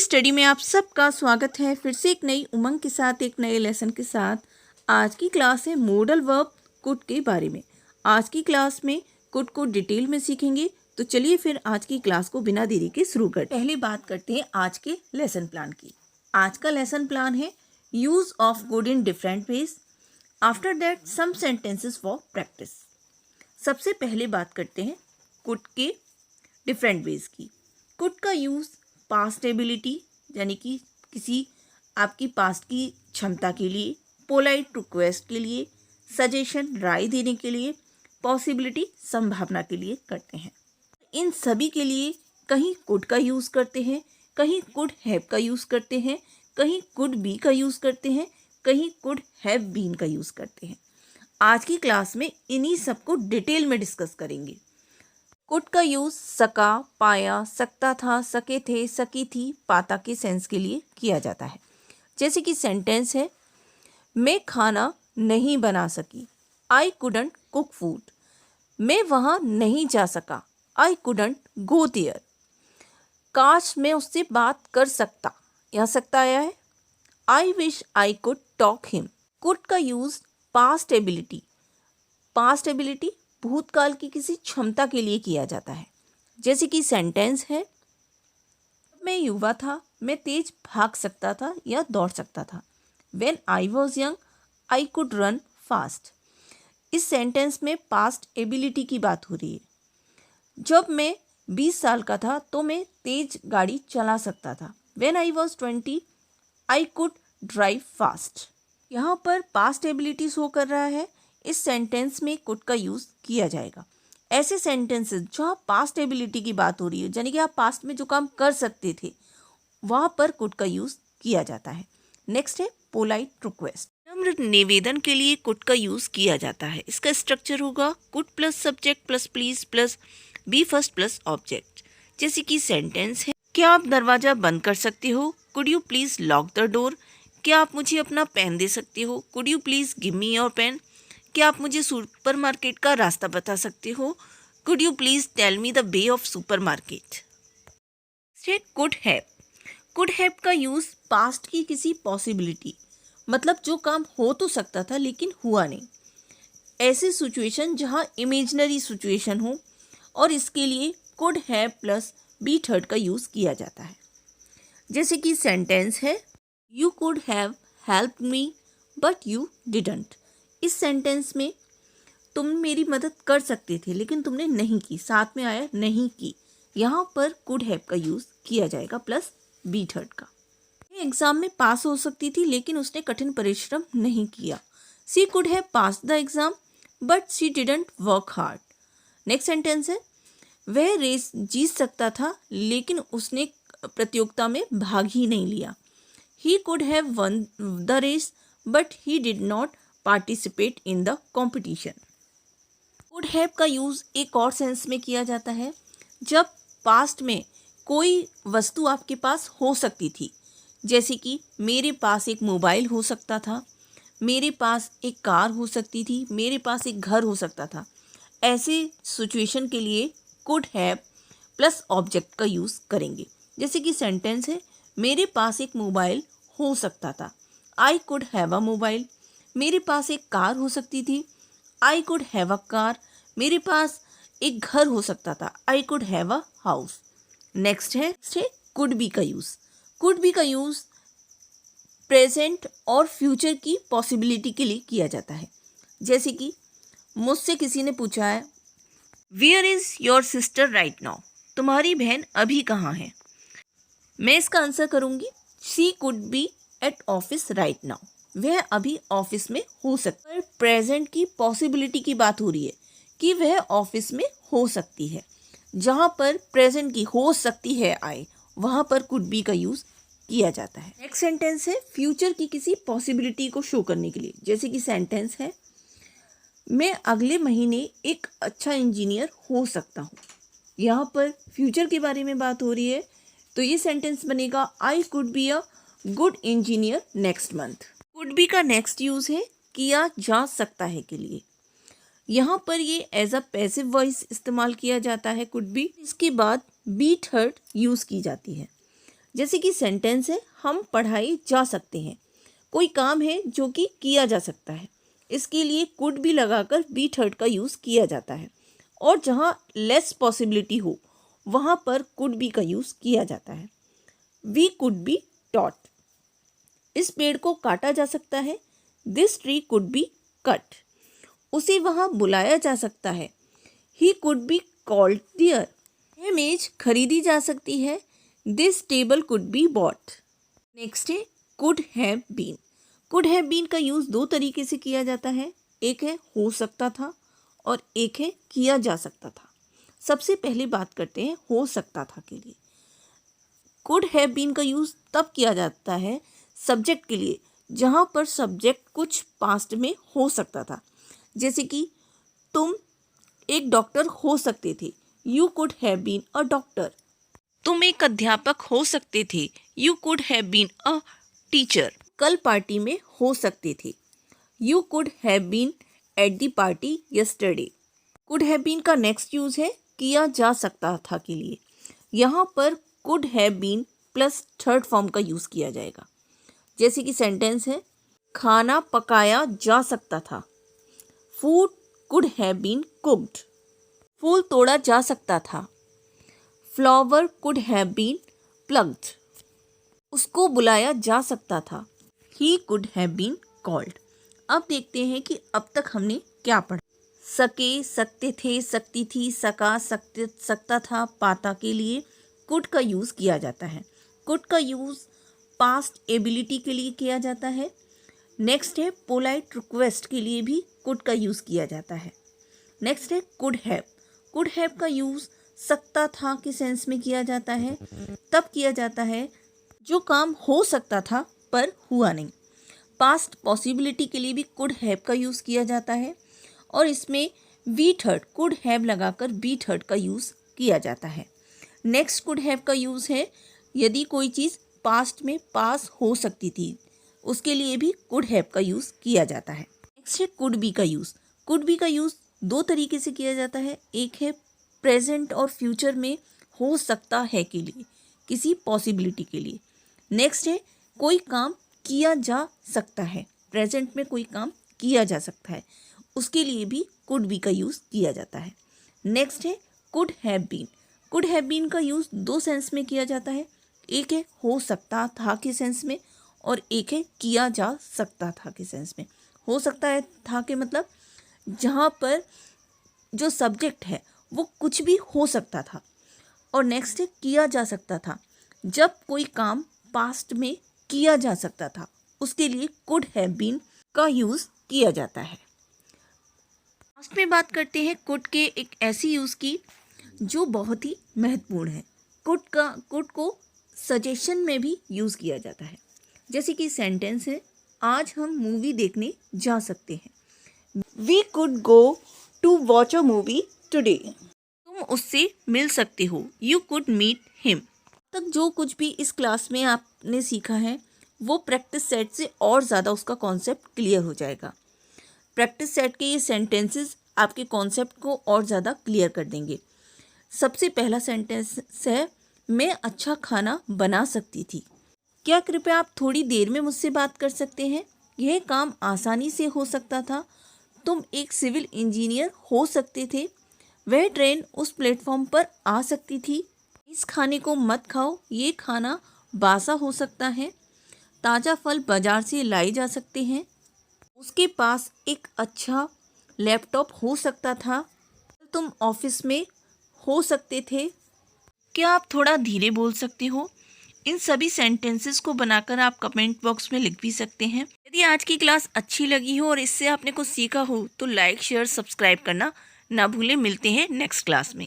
Study में आप सबका स्वागत है। फिर से एक नई उमंग के साथ, एक नए लेसन के साथ। आज की क्लास है मॉडल वर्ब कुड के बारे में। आज की क्लास में कुड को डिटेल में सीखेंगे। तो चलिए फिर आज की क्लास को बिना देरी के शुरू करते हैं। पहले बात करते हैं आज के लेसन प्लान की। आज का लेसन प्लान है use of could in different ways. After that some sentences for practice. सबसे पहले बात करते हैं कुड के डिफरेंट वेज की। कुड का यूज़ पास्ट एबिलिटी यानी कि किसी आपकी पास्ट की क्षमता के लिए, पोलाइट रिक्वेस्ट के लिए, सजेशन राय देने के लिए, पॉसिबिलिटी संभावना के लिए करते हैं। इन सभी के लिए कहीं कुड का यूज़ करते हैं, कहीं कुड हैव का यूज़ करते हैं, कहीं कुड बी का यूज़ करते हैं, कहीं कुड हैव बीन का यूज़ करते हैं। आज की क्लास में इन्हीं सबको डिटेल में डिस्कस करेंगे। कुड का यूज़ सका, पाया, सकता था, सके थे, सकी थी, पाता के सेंस के लिए किया जाता है। जैसे कि सेंटेंस है, मैं खाना नहीं बना सकी, आई कुडंट कुक फूड। मैं वहाँ नहीं जा सका, आई कुडंट गो देयर। काश मैं उससे बात कर सकता, यहाँ सकता आया है, I wish I could talk him. Could का use past ability, past ability भूतकाल की किसी क्षमता के लिए किया जाता है। जैसे कि सेंटेंस है, मैं युवा था, मैं तेज भाग सकता था या दौड़ सकता था। When I was young, I could run fast। इस सेंटेंस में पास्ट एबिलिटी की बात हो रही है। जब मैं 20 साल का था तो मैं तेज गाड़ी चला सकता था। When I was 20, I could drive fast। यहाँ पर पास्ट एबिलिटी शो कर रहा है। इस सेंटेंस में कुड का यूज़ किया जाएगा। ऐसे सेंटेंसेस जहाँ पास्ट एबिलिटी की बात हो रही है, यानी कि आप पास्ट में जो काम कर सकते थे, वहाँ पर कुड का यूज़ किया जाता है। नेक्स्ट है पोलाइट रिक्वेस्ट। नम्र निवेदन के लिए कुड का यूज़ किया जाता है। इसका स्ट्रक्चर होगा could plus subject plus please plus V first plus object. जैसे कि सेंटेंस है, क्या आप दरवाज़ा बंद कर सकते हो, could you please lock the door. क्या आप मुझे अपना पेन दे सकते हो, could you please give me your pen. क्या आप मुझे सुपरमार्केट का रास्ता बता सकते हो, could you please tell me the way of supermarket. Could have. Could have का यूज़ पास्ट की किसी पॉसिबिलिटी, मतलब जो काम हो तो सकता था लेकिन हुआ नहीं, ऐसी सिचुएशन जहाँ इमेजिनरी सिचुएशन हो, और इसके लिए could have plus V third का यूज़ किया जाता है। जैसे कि सेंटेंस है, you could have help me but you didn't. इस सेंटेंस में तुम मेरी मदद कर सकते थे लेकिन तुमने नहीं की, साथ में आया नहीं की। यहाँ पर कुड हैव का यूज़ किया जाएगा प्लस बी थर्ड का। एग्ज़ाम में पास हो सकती थी लेकिन उसने कठिन परिश्रम नहीं किया। She could have pass the exam but she didn't work hard. Next sentence है, वह रेस जीत सकता था लेकिन उसने प्रतियोगिता में भाग ही नहीं लिया। He could have won the race but he did not participate in the competition. Could have का यूज़ एक और सेंस में किया जाता है, जब पास्ट में कोई वस्तु आपके पास हो सकती थी। जैसे कि मेरे पास एक मोबाइल हो सकता था, मेरे पास एक कार हो सकती थी, मेरे पास एक घर हो सकता था। ऐसे सिचुएशन के लिए कुड हैव प्लस ऑब्जेक्ट का यूज़ करेंगे। जैसे कि सेंटेंस है, मेरे पास एक मोबाइल हो सकता था, I could have a mobile. मेरे पास एक कार हो सकती थी, I could have a car. मेरे पास एक घर हो सकता था, I could have a house. Next है कुड बी का यूज़। कुड बी का यूज़ प्रेजेंट और फ्यूचर की पॉसिबिलिटी के लिए किया जाता है। जैसे कि मुझसे किसी ने पूछा है, where is your sister right now. तुम्हारी बहन अभी कहाँ है। मैं इसका आंसर करूँगी, she could be at office right now. वह अभी ऑफिस में हो सकता है। प्रेजेंट की पॉसिबिलिटी की बात हो रही है कि वह ऑफिस में हो सकती है। जहाँ पर प्रेजेंट की हो सकती है आए, वहाँ पर कुड बी का यूज़ किया जाता है। नेक्स्ट सेंटेंस है फ्यूचर की किसी पॉसिबिलिटी को शो करने के लिए। जैसे कि सेंटेंस है, मैं अगले महीने एक अच्छा इंजीनियर हो सकता हूँ। यहाँ पर फ्यूचर के बारे में बात हो रही है, तो ये सेंटेंस बनेगा, I could be a good engineer next month. Could be का नेक्स्ट यूज़ है किया जा सकता है के लिए। यहाँ पर ये एज अ पैसिव वॉइस इस्तेमाल किया जाता है कुड बी। इसके बाद बी थर्ड यूज़ की जाती है। जैसे कि सेंटेंस है हम पढ़ाए जा सकते हैं। कोई काम है जो कि किया जा सकता है, इसके लिए कुड भी लगाकर बी थर्ड का यूज़ किया जाता है। और जहाँ लेस पॉसिबिलिटी हो वहाँ पर कुड बी का यूज़ किया जाता है। वी कुड बी टॉट, इस पेड़ को काटा जा सकता है। This tree could be cut, उसे वहाँ बुलाया जा सकता है। He could be called there, यह मेज खरीदी जा सकती है। This table could be bought. Next है could have been. Could have been का यूज़ दो तरीके से किया जाता है, एक है हो सकता था और एक है किया जा सकता था। सबसे पहले बात करते हैं हो सकता था के लिए। कुड हैव बीन का यूज़ तब किया जाता है सब्जेक्ट के लिए जहाँ पर सब्जेक्ट कुछ पास्ट में हो सकता था। जैसे कि तुम एक डॉक्टर हो सकते थे, you could have been a doctor. तुम एक अध्यापक हो सकते थे, you could have been a teacher. कल पार्टी में हो सकते थे, you could have been at the party yesterday. Could have been का नेक्स्ट यूज़ है किया जा सकता था के लिए। यहाँ पर could have been plus third form का यूज़ किया जाएगा। जैसे कि सेंटेंस है खाना पकाया जा सकता था, food could have been cooked. फूल तोड़ा जा सकता था, flower could have been plucked. उसको बुलाया जा सकता था, he could have been called. अब देखते हैं कि अब तक हमने क्या पढ़ा। सके, सकते थे, सकती थी, सका, सकता था, पाता के लिए कुड का यूज़ किया जाता है। कुड का यूज़ पास्ट एबिलिटी के लिए किया जाता है। नेक्स्ट है पोलाइट रिक्वेस्ट के लिए भी कुड का यूज़ किया जाता है। नेक्स्ट है कुड हैव। कुड हैव का यूज़ सकता था के सेंस में किया जाता है, तब किया जाता है जो काम हो सकता था पर हुआ नहीं। पास्ट पॉसिबिलिटी के लिए भी कुड हैव का यूज़ किया जाता है और इसमें वी थर्ड कुड हैव लगाकर बी थर्ड का यूज़ किया जाता है। नेक्स्ट कुड हैव का यूज़ है यदि कोई चीज़ पास्ट में पास हो सकती थी, उसके लिए भी कुड हैव का यूज़ किया जाता है। नेक्स्ट है कुड बी का यूज़। कुड बी का यूज़ दो तरीके से किया जाता है, एक है प्रेजेंट और फ्यूचर में हो सकता है के लिए, किसी पॉसिबिलिटी के लिए। नेक्स्ट है कोई काम किया जा सकता है, प्रेजेंट में कोई काम किया जा सकता है, उसके लिए भी कुड बी का यूज़ किया जाता है। नेक्स्ट है could have been. Could have been का यूज़ दो सेंस में किया जाता है, एक है हो सकता था के सेंस में और एक है किया जा सकता था के सेंस में। हो सकता है था के मतलब जहाँ पर जो सब्जेक्ट है वो कुछ भी हो सकता था। और नेक्स्ट है किया जा सकता था, जब कोई काम पास्ट में किया जा सकता था, उसके लिए कुड हैव बीन का यूज़ किया जाता है। लास्ट में बात करते हैं कुड के एक ऐसी यूज़ की जो बहुत ही महत्वपूर्ण है। कुड को सजेशन में भी यूज़ किया जाता है। जैसे कि सेंटेंस है आज हम मूवी देखने जा सकते हैं, we could go to watch a movie today. तुम उससे मिल सकते हो, यू कुड मीट हिम। तक जो कुछ भी इस क्लास में आपने सीखा है वो प्रैक्टिस सेट से और ज़्यादा उसका कॉन्सेप्ट क्लियर हो जाएगा। प्रैक्टिस सेट के ये सेंटेंसेस आपके कॉन्सेप्ट को और ज़्यादा क्लियर कर देंगे। सबसे पहला सेंटेंस है मैं अच्छा खाना बना सकती थी। क्या कृपया आप थोड़ी देर में मुझसे बात कर सकते हैं? यह काम आसानी से हो सकता था। तुम एक सिविल इंजीनियर हो सकते थे। वह ट्रेन उस प्लेटफॉर्म पर आ सकती थी। इस खाने को मत खाओ, ये खाना बासा हो सकता है। ताज़ा फल बाजार से लाए जा सकते हैं। उसके पास एक अच्छा लैपटॉप हो सकता था। तुम ऑफिस में हो सकते थे। क्या आप थोड़ा धीरे बोल सकते हो? इन सभी सेंटेंसेस को बनाकर आप कमेंट बॉक्स में लिख भी सकते हैं। यदि आज की क्लास अच्छी लगी हो और इससे आपने कुछ सीखा हो तो लाइक शेयर सब्सक्राइब करना ना भूलें। मिलते हैं नेक्स्ट क्लास में।